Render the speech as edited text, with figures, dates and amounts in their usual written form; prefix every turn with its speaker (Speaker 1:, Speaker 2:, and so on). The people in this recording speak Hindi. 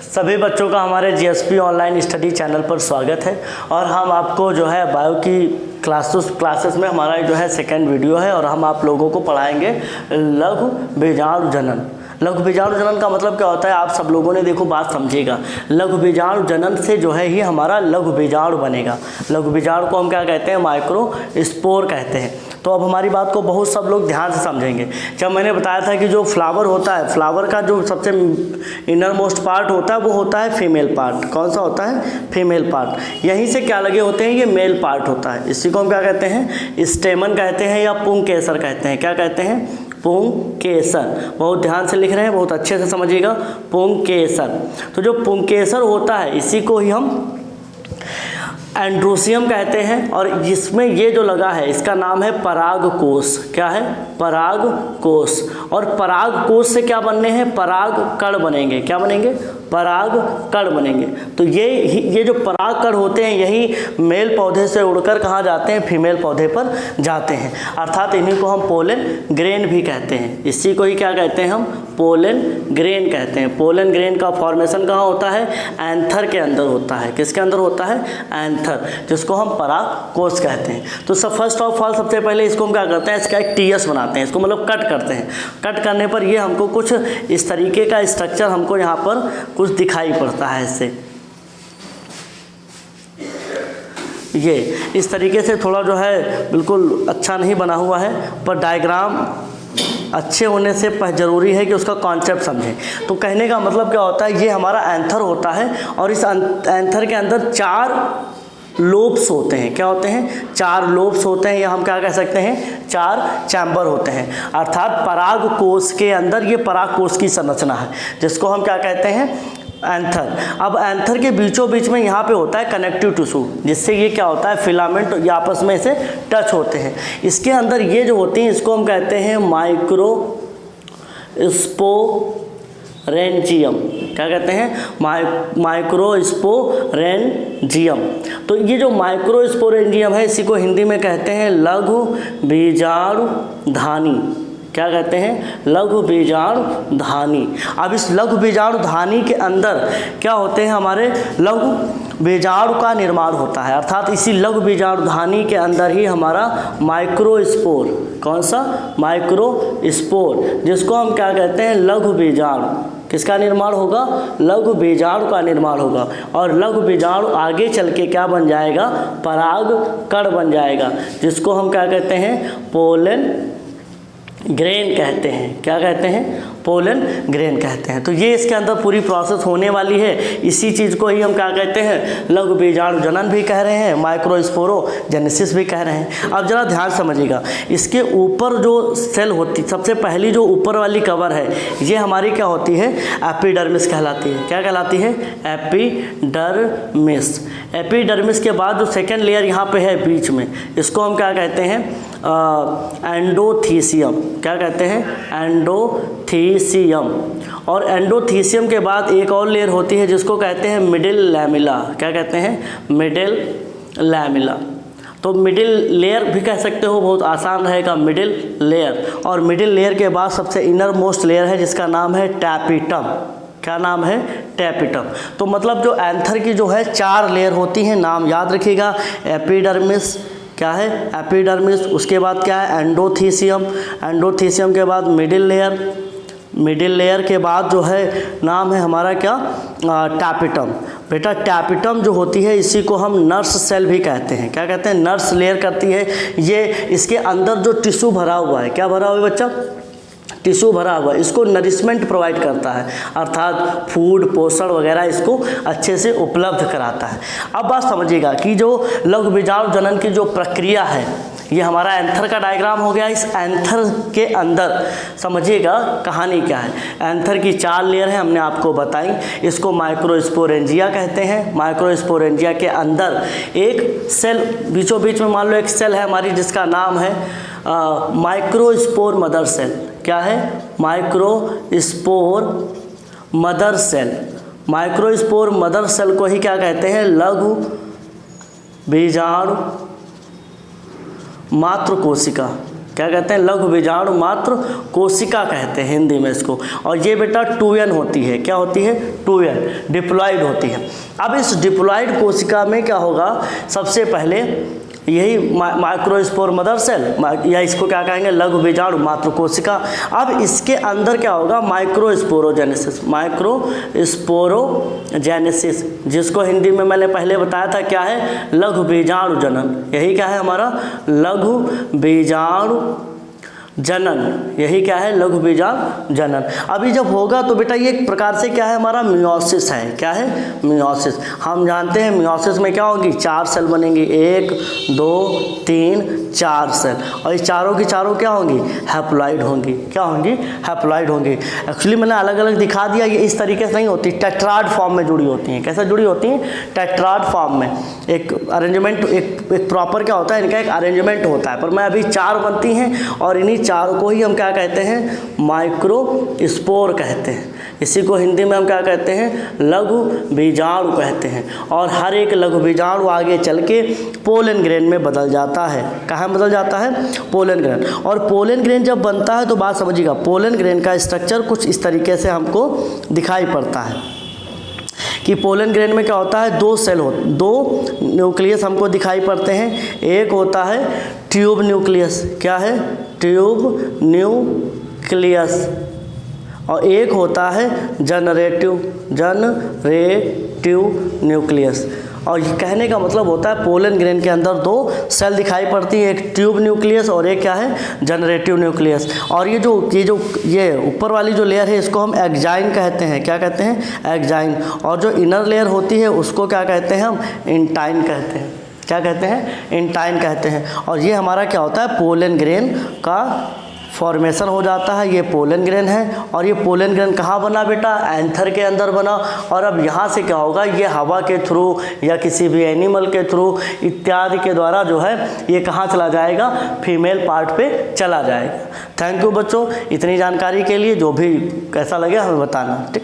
Speaker 1: सभी बच्चों का हमारे जीएसपी ऑनलाइन स्टडी चैनल पर स्वागत है। और हम आपको जो है बायो की क्लासेस में हमारा जो है सेकेंड वीडियो है और हम आप लोगों को पढ़ाएंगे लघु बीजाणु जनन। लघु बीजाणु जनन का मतलब क्या होता है, आप सब लोगों ने देखो बात समझिएगा। लघु बीजाणु जनन से जो है ही हमारा लघु बीजाणु बनेगा। लघु बीजाणु को हम क्या कहते हैं, माइक्रो स्पोर कहते हैं। तो अब हमारी बात को बहुत सब लोग ध्यान से समझेंगे। जब मैंने बताया था कि जो फ्लावर होता है, फ्लावर का जो सबसे इनर मोस्ट पार्ट होता है वो होता है फीमेल पार्ट। कौन सा होता है? Female part. यहीं से क्या लगे होते हैं, ये मेल पार्ट होता है। इसी को हम क्या कहते हैं, स्टेमन कहते हैं या पुंकेसर कहते हैं। क्या कहते हैं? पुंकेसर। बहुत ध्यान से लिख रहे हैं, बहुत अच्छे से समझिएगा। पुंकेसर। तो जो पुंकेसर होता है इसी को ही हम एंड्रोसियम कहते हैं। और जिसमें ये जो लगा है इसका नाम है परागकोश। क्या है? परागकोश। और परागकोश से क्या बनने हैं? पराग कण बनेंगे। क्या बनेंगे? पराग कण बनेंगे। तो ये जो पराग कण होते हैं यही मेल पौधे से उड़कर कहाँ जाते हैं? फीमेल पौधे पर जाते हैं। अर्थात इन्हीं को हम पोलन ग्रेन भी कहते हैं। इसी को ही क्या कहते हैं हम? पोलन ग्रेन कहते हैं। पोलन ग्रेन का फॉर्मेशन कहाँ होता है? एंथर के अंदर होता है। किसके अंदर होता है? एंथर, जिसको हम परागकोश कहते हैं। तो फर्स्ट ऑफ ऑल सबसे पहले इसको हम क्या करते हैं, इसका एक टीएस बनाते हैं। इसको मतलब कट करते हैं। कट करने पर ये हमको कुछ इस तरीके का स्ट्रक्चर हमको यहाँ पर कुछ दिखाई पड़ता है। इससे ये इस तरीके से थोड़ा जो है बिल्कुल अच्छा नहीं बना हुआ है, पर डायग्राम अच्छे होने से जरूरी है कि उसका कॉन्सेप्ट समझें। तो कहने का मतलब क्या होता है, ये हमारा एंथर होता है और इस एंथर के अंदर 4 लोब्स होते हैं। क्या होते हैं? 4 लोब्स होते हैं, या हम क्या कह सकते हैं, 4 चैम्बर होते हैं। अर्थात परागकोश के अंदर ये परागकोश की संरचना है, जिसको हम क्या कहते हैं? एंथर। अब एंथर के बीचों बीच में यहाँ पे होता है कनेक्टिव टिश्यू, जिससे ये क्या होता है, फिलामेंट ये आपस में से टच होते हैं। इसके अंदर ये जो होती हैं इसको हम कहते हैं माइक्रो स्पोरेंजियम। क्या कहते हैं? Micro sporangium. तो ये जो माइक्रो स्पोरेंजियम है इसी को हिंदी में कहते हैं लघु बीजाणुधानी। क्या कहते हैं? लघु बीजाणुधानी। अब इस लघु बीजाणुधानी के अंदर क्या होते हैं, हमारे लघु बीजाणु का निर्माण होता है। अर्थात इसी लघु बीजाणुधानी के अंदर ही हमारा माइक्रोस्पोर, कौन सा? माइक्रोस्पोर, जिसको हम क्या कहते हैं? लघु बीजाणु। किसका निर्माण होगा? लघु बीजाणु का निर्माण होगा। और लघु बीजाणु आगे चल के क्या बन जाएगा? पराग कण बन जाएगा, जिसको हम क्या कहते हैं? पोलन ग्रेन कहते हैं। क्या कहते हैं? पोलन ग्रेन कहते हैं। तो ये इसके अंदर पूरी प्रोसेस होने वाली है। इसी चीज़ को ही हम क्या कहते हैं? लघु बीजाणु जनन भी कह रहे हैं, माइक्रोस्पोरोजेनेसिस भी कह रहे हैं। अब जरा ध्यान समझिएगा, इसके ऊपर जो सेल होती, सबसे पहली जो ऊपर वाली कवर है ये हमारी क्या होती है? एपिडर्मिस कहलाती है। क्या कहलाती है? एपिडर्मिस। एपिडर्मिस के बाद जो सेकेंड लेयर यहाँ पे है बीच में, इसको हम क्या कहते हैं? एंडोथीसियम। क्या कहते हैं? एंडोथीसियम। और एंडोथीसियम के बाद एक और लेयर होती है जिसको कहते हैं मिडिल लैमिला। क्या कहते हैं? Middle lamella. तो मिडिल लेयर भी कह सकते हो, बहुत आसान रहेगा, मिडिल लेयर। और मिडिल लेयर के बाद सबसे इनर मोस्ट लेयर है जिसका नाम है टैपिटम। क्या नाम है? टैपिटम। तो मतलब जो एंथर की जो है 4 लेयर होती हैं, नाम याद रखिएगा। एपिडर्मिस, क्या है? एपिडर्मिस। उसके बाद क्या है? एंडोथीसियम। एंडोथीसियम के बाद मिडिल लेयर। मिडिल लेयर के बाद जो है नाम है हमारा क्या? टैपिटम। बेटा टैपिटम जो होती है इसी को हम नर्स सेल भी कहते हैं। क्या कहते हैं? नर्स लेयर करती है। ये इसके अंदर जो टिश्यू भरा हुआ है, क्या भरा हुआ है बच्चा? टिश्यू भरा हुआ, इसको नरिशमेंट प्रोवाइड करता है, अर्थात फूड, पोषण वगैरह इसको अच्छे से उपलब्ध कराता है। अब बात समझिएगा कि जो लघु बीजाणु जनन की जो प्रक्रिया है, ये हमारा एंथर का डायग्राम हो गया। इस एंथर के अंदर समझिएगा कहानी क्या है। एंथर की 4 लेयर है, हमने आपको बताई। इसको माइक्रोस्पोरेंजिया कहते हैं। माइक्रोस्पोरेंजिया के अंदर एक सेल बीचों बीच में, मान लो एक सेल है हमारी जिसका नाम है माइक्रोस्पोर मदर सेल। क्या है? Microspore mother cell. Microspore mother cell को ही क्या कहते हैं? लघु बीजाणु मातृकोशिका। क्या कहते हैं, लघु बीजाणु मात्र कोशिका कहते हैं हिंदी में इसको। और ये बेटा 2n होती है, क्या होती है, 2n, डिप्लॉइड होती है। अब इस डिप्लॉइड कोशिका में क्या होगा, सबसे पहले यही माइक्रोस्पोर मदर सेल, या इसको क्या कहेंगे, लघु बीजाणु मात्र कोशिका। अब इसके अंदर क्या होगा, माइक्रोस्पोरोजेनेसिस, माइक्रोस्पोरोजेनेसिस, जिसको हिंदी में मैंने पहले बताया था क्या है, लघु बीजाणु जनन। यही क्या है हमारा, लघु बीजाणु जनन, यही क्या है, लघु बीजाणु जनन। अभी जब होगा तो बेटा ये एक प्रकार से क्या है, हमारा मियोसिस है। क्या है, मियोसिस। हम जानते हैं मियोसिस में क्या होगी, 4 सेल बनेंगी, 1 2 3 4 सेल, और इस चारों की चारों क्या होंगी, हैप्लॉइड होंगी। क्या होंगी, हैप्लॉइड होंगी। एक्चुअली मैंने अलग अलग दिखा दिया, ये इस तरीके से नहीं होती, टेट्राड फॉर्म में जुड़ी होती हैं। कैसे जुड़ी होती हैं, टेट्राड फॉर्म में एक अरेंजमेंट, एक प्रॉपर क्या होता है, इनका एक अरेंजमेंट होता है। पर मैं अभी 4 बनती हैं, और इन्हीं 4 को ही हम क्या कहते हैं, माइक्रोस्पोर कहते हैं। इसी को हिंदी में हम क्या कहते हैं, लघु बीजाणु कहते हैं। और हर एक लघु बीजाणु आगे चल के पोलन ग्रेन में बदल जाता है। कहाँ बदल जाता है, पोलन ग्रेन। और पोलन ग्रेन जब बनता है तो बात समझिएगा, पोलन ग्रेन का स्ट्रक्चर कुछ इस तरीके से हमको दिखाई पड़ता है कि पोलन ग्रेन में क्या होता है, 2 सेल होते, 2 न्यूक्लियस हमको दिखाई पड़ते हैं। एक होता है ट्यूब न्यूक्लियस, क्या है, ट्यूब न्यूक्लियस, और एक होता है जनरेटिव न्यूक्लियस। और ये कहने का मतलब होता है पोलन ग्रेन के अंदर 2 सेल दिखाई पड़ती है, एक ट्यूब न्यूक्लियस और एक क्या है, जनरेटिव न्यूक्लियस। और ये ऊपर वाली जो लेयर है इसको हम एक्जाइन कहते हैं। क्या कहते हैं, एक्जाइन। और जो इनर लेयर होती है उसको क्या कहते हैं, हम इंटाइन कहते हैं। क्या कहते हैं, इंटाइन कहते हैं। और ये हमारा क्या होता है, पोलन ग्रेन का फॉर्मेशन हो जाता है। ये पोलन ग्रेन है, और ये पोलन ग्रेन कहाँ बना बेटा, एंथर के अंदर बना। और अब यहाँ से क्या होगा, ये हवा के थ्रू या किसी भी एनिमल के थ्रू इत्यादि के द्वारा जो है ये कहाँ चला जाएगा, फीमेल पार्ट पे चला जाएगा। थैंक यू बच्चों, इतनी जानकारी के लिए। जो भी कैसा लगे हमें बताना, ठीक।